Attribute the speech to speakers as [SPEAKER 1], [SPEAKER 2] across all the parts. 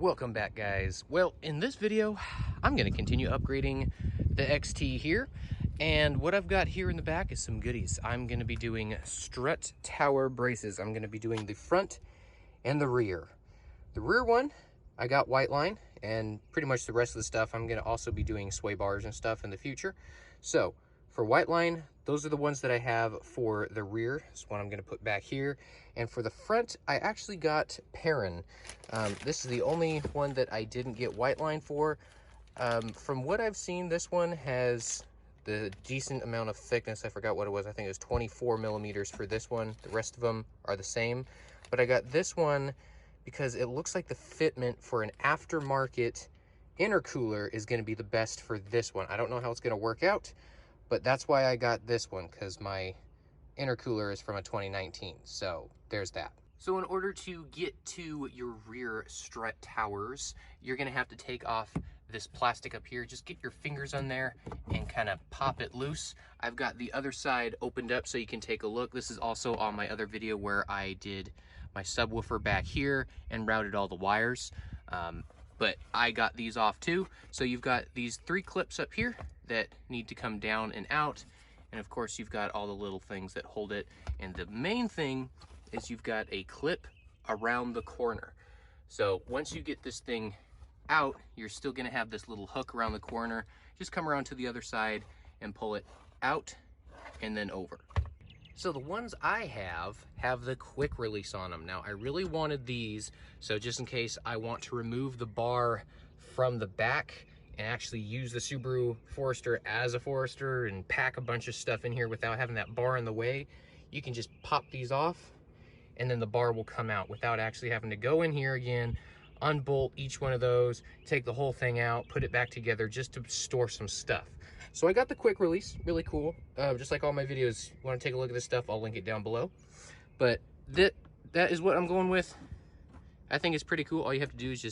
[SPEAKER 1] Welcome back, guys. Well, in this video, I'm going to continue upgrading the XT here. And what I've got here in the back is some goodies. I'm going to be doing strut tower braces. I'm going to be doing the front and the rear. The rear one, I got Whiteline, and pretty much the rest of the stuff, I'm going to also be doing sway bars and stuff in the future. So for Whiteline, those are the ones that I have for the rear. This one I'm going to put back here. And for the front, I actually got Perrin. This is the only one that I didn't get Whiteline for. From what I've seen, this one has the decent amount of thickness. I forgot what it was. I think it was 24 millimeters for this one. The rest of them are the same. But I got this one because it looks like the fitment for an aftermarket intercooler is going to be the best for this one. I don't know how it's going to work out, but that's why I got this one, because my intercooler is from a 2019. So there's that. So in order to get to your rear strut towers, you're going to have to take off this plastic up here. Just get your fingers on there and kind of pop it loose. I've got the other side opened up so you can take a look. This is also on my other video where I did my subwoofer back here and routed all the wires. But I got these off too. So you've got these 3 clips up here that need to come down and out. And of course you've got all the little things that hold it. And the main thing is you've got a clip around the corner. So once you get this thing out, you're still gonna have this little hook around the corner. Just come around to the other side and pull it out and then over. So the ones I have the quick release on them. Now I really wanted these, so just in case I want to remove the bar from the back and actually use the Subaru Forester as a Forester and pack a bunch of stuff in here without having that bar in the way, you can just pop these off and then the bar will come out without actually having to go in here again, unbolt each one of those, take the whole thing out, put it back together just to store some stuff. So I got the quick release, really cool. Just like all my videos, you want to take a look at this stuff, I'll link it down below. But that is what I'm going with. I think it's pretty cool. All you have to do is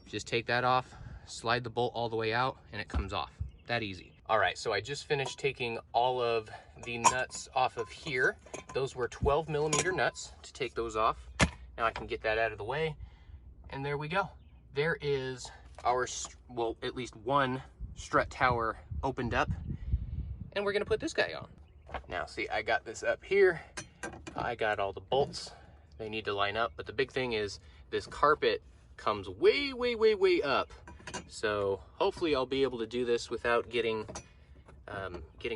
[SPEAKER 1] just take that off, slide the bolt all the way out, and it comes off. That easy. All right, so I just finished taking all of the nuts off of here. Those were 12 millimeter nuts to take those off. Now I can get that out of the way. And there we go. There is our, well, at least one strut tower opened up, and we're gonna put this guy on. Now see, I got this up here. I got all the bolts. They need to line up, but the big thing is this carpet comes way, way, way, way up. So hopefully I'll be able to do this without getting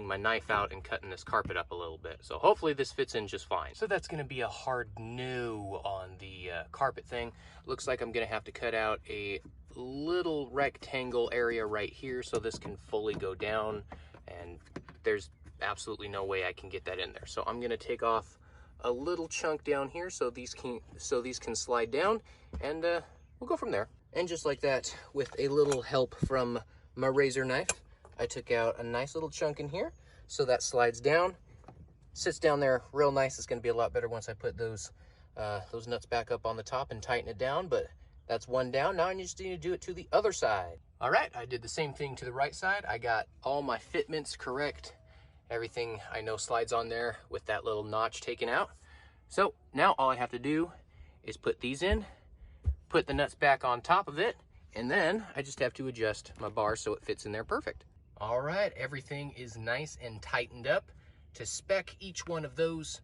[SPEAKER 1] my knife out and cutting this carpet up a little bit. So hopefully this fits in just fine. So that's gonna be a hard no on the carpet thing. Looks like I'm gonna have to cut out a little rectangle area right here so this can fully go down, and there's absolutely no way I can get that in there. So I'm gonna take off a little chunk down here so these can slide down, and we'll go from there. And just like that, with a little help from my razor knife, I took out a nice little chunk in here so that slides down, sits down there real nice. It's going to be a lot better once I put those nuts back up on the top and tighten it down, but that's one down. Now I just need to do it to the other side. All right, I did the same thing to the right side. I got all my fitments correct. Everything I know slides on there with that little notch taken out. So now all I have to do is put these in, put the nuts back on top of it, and then I just have to adjust my bar so it fits in there perfect. All right, everything is nice and tightened up to spec, each one of those,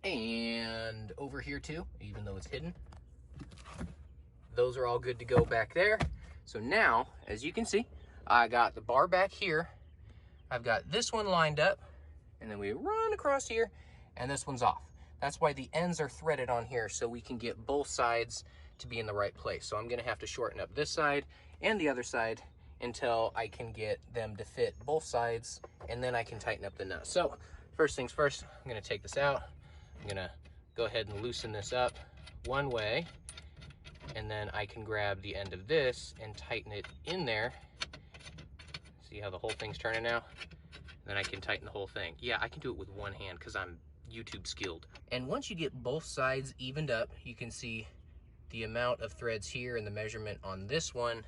[SPEAKER 1] and over here too, even though it's hidden. Those are all good to go back there. So now, as you can see, I got the bar back here. I've got this one lined up, and then we run across here, and this one's off. That's why the ends are threaded on here, so we can get both sides to be in the right place. So I'm gonna have to shorten up this side and the other side until I can get them to fit both sides, and then I can tighten up the nut. So first things first, I'm gonna take this out. I'm gonna go ahead and loosen this up one way, and then I can grab the end of this and tighten it in there. See how the whole thing's turning now? Then I can tighten the whole thing. Yeah, I can do it with one hand because I'm YouTube skilled. And once you get both sides evened up, you can see the amount of threads here and the measurement on this one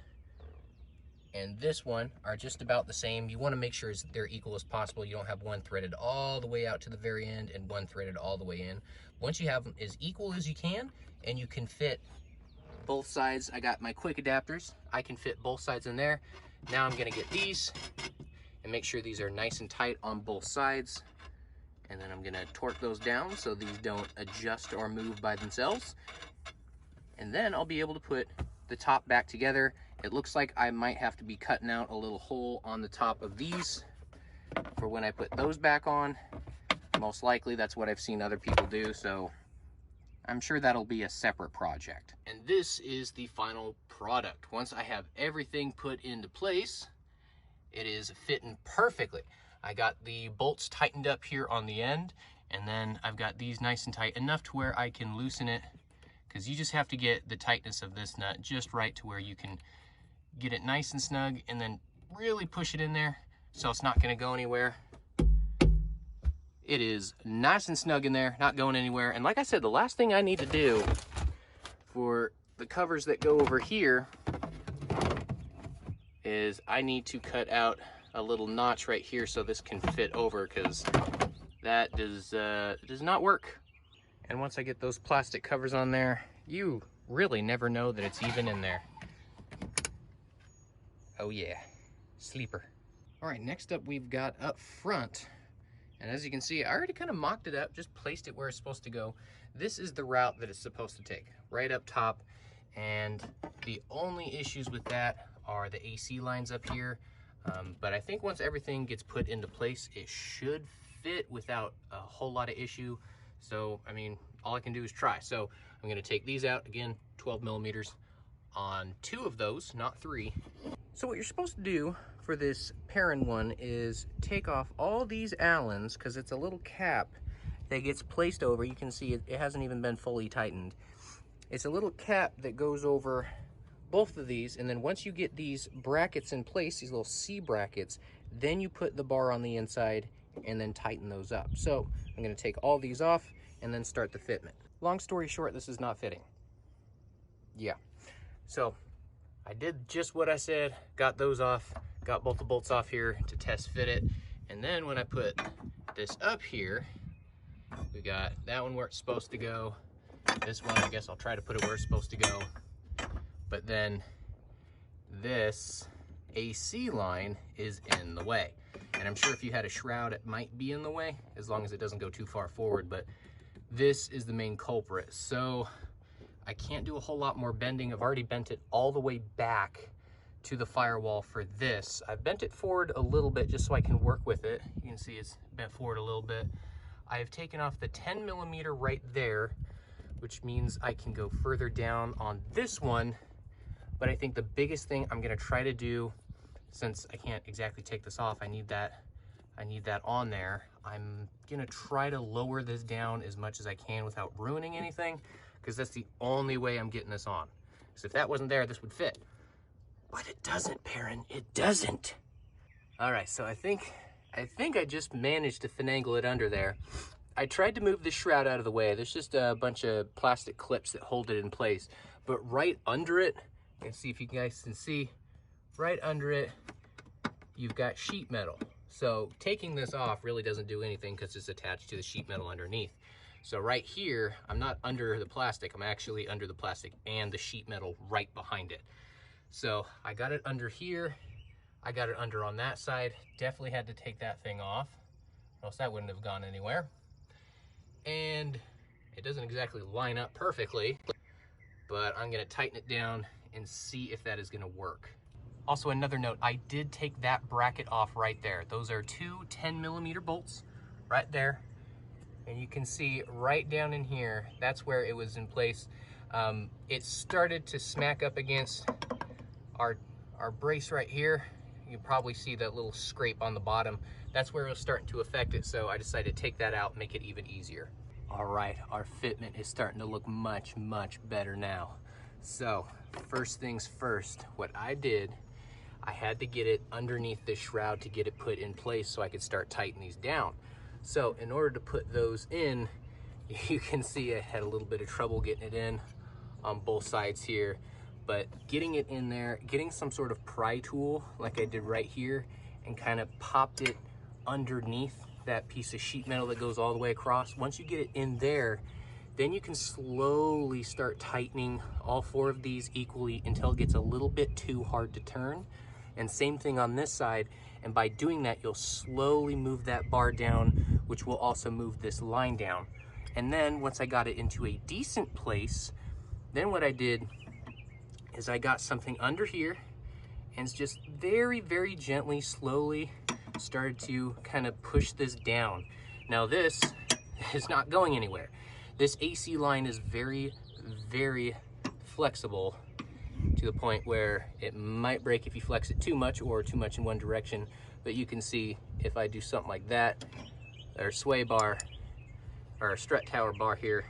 [SPEAKER 1] and this one are just about the same. You want to make sure they're equal as possible. You don't have one threaded all the way out to the very end and one threaded all the way in. Once you have them as equal as you can, and you can fit both sides. I got my quick adapters. I can fit both sides in there. Now I'm gonna get these and make sure these are nice and tight on both sides. And then I'm gonna torque those down so these don't adjust or move by themselves. And then I'll be able to put the top back together. It looks like I might have to be cutting out a little hole on the top of these for when I put those back on. Most likely that's what I've seen other people do, so I'm sure that'll be a separate project. And this is the final product. Once I have everything put into place, it is fitting perfectly. I got the bolts tightened up here on the end, and then I've got these nice and tight enough to where I can loosen it, because you just have to get the tightness of this nut just right to where you can get it nice and snug and then really push it in there so it's not gonna go anywhere. It is nice and snug in there, not going anywhere. And like I said, the last thing I need to do for the covers that go over here is I need to cut out a little notch right here so this can fit over, because that does not work. And once I get those plastic covers on there, you really never know that it's even in there. Oh yeah, sleeper. All right, next up we've got up front. And as you can see, I already kind of mocked it up, just placed it where it's supposed to go. This is the route that it's supposed to take, right up top. And the only issues with that are the AC lines up here. But I think once everything gets put into place, it should fit without a whole lot of issue. So, I mean, all I can do is try. So I'm gonna take these out, again, 12 millimeters on 2 of those, not 3. So what you're supposed to do for this Perrin one is take off all these Allens, because it's a little cap that gets placed over. You can see it hasn't even been fully tightened. It's a little cap that goes over both of these, and then once you get these brackets in place, these little C brackets, then you put the bar on the inside and then tighten those up. So I'm going to take all these off and then start the fitment. Long story short, this is not fitting. Yeah, so I did just what I said, got those off, got both the bolts off here to test fit it. And then when I put this up here, we got that one where it's supposed to go. This one, I guess I'll try to put it where it's supposed to go. But then this AC line is in the way. And I'm sure if you had a shroud, it might be in the way, as long as it doesn't go too far forward. But this is the main culprit. So I can't do a whole lot more bending. I've already bent it all the way back to the firewall for this. I've bent it forward a little bit just so I can work with it. You can see it's bent forward a little bit. I have taken off the 10 millimeter right there, which means I can go further down on this one. But I think the biggest thing I'm gonna try to do, since I can't exactly take this off, I need that on there. I'm gonna try to lower this down as much as I can without ruining anything, because that's the only way I'm getting this on. So if that wasn't there, this would fit. But it doesn't, Perrin, it doesn't. All right, so I think I just managed to finagle it under there. I tried to move the shroud out of the way. There's just a bunch of plastic clips that hold it in place. But right under it, let's see if you guys can see, right under it, you've got sheet metal. So taking this off really doesn't do anything because it's attached to the sheet metal underneath. So right here, I'm not under the plastic, I'm actually under the plastic and the sheet metal right behind it. So I got it under here, I got it under on that side. Definitely had to take that thing off, or else that wouldn't have gone anywhere. And it doesn't exactly line up perfectly, but I'm gonna tighten it down and see if that is gonna work. Also, another note, I did take that bracket off right there. Those are 2 10 millimeter bolts right there. And you can see right down in here, that's where it was in place. It started to smack up against our brace right here. You can probably see that little scrape on the bottom. That's where it was starting to affect it, so I decided to take that out and make it even easier. All right, our fitment is starting to look much, much better now. So, first things first, what I did, I had to get it underneath this shroud to get it put in place so I could start tightening these down. So in order to put those in, you can see I had a little bit of trouble getting it in on both sides here, but getting it in there, getting some sort of pry tool like I did right here and kind of popped it underneath that piece of sheet metal that goes all the way across. Once you get it in there, Then you can slowly start tightening all 4 of these equally until it gets a little bit too hard to turn. And same thing on this side. And by doing that, you'll slowly move that bar down, which will also move this line down. And then once I got it into a decent place, then what I did is I got something under here and just very, very gently, slowly started to kind of push this down. Now this is not going anywhere. This AC line is very, very flexible to the point where it might break if you flex it too much or too much in one direction. But you can see if I do something like that, our sway bar, our strut tower bar here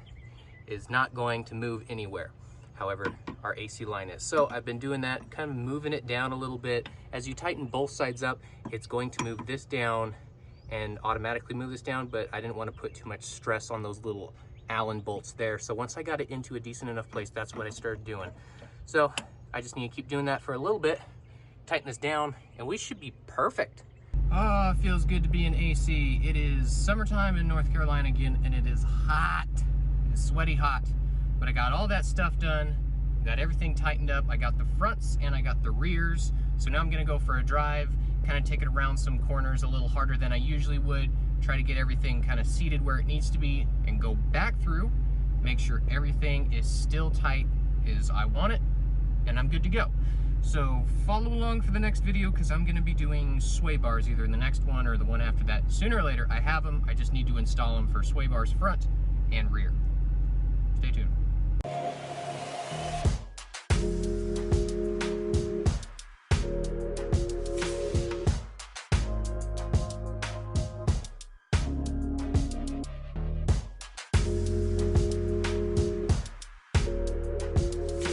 [SPEAKER 1] is not going to move anywhere. However, our AC line is. So I've been doing that, kind of moving it down a little bit. As you tighten both sides up, it's going to move this down and automatically move this down, but I didn't want to put too much stress on those little Allen bolts there. So once I got it into a decent enough place, that's what I started doing. So I just need to keep doing that for a little bit, tighten this down, and we should be perfect. Oh, it feels good to be in AC. It is summertime in North Carolina again, and it is hot. It's sweaty hot. But I got all that stuff done, got everything tightened up. I got the fronts and I got the rears. So now I'm gonna go for a drive, kind of take it around some corners a little harder than I usually would, try to get everything kind of seated where it needs to be, and go back through, make sure everything is still tight as I want it, and I'm good to go. So follow along for the next video, because I'm gonna be doing sway bars either in the next one or the one after that. Sooner or later, I have them. I just need to install them for sway bars front and rear. Stay tuned.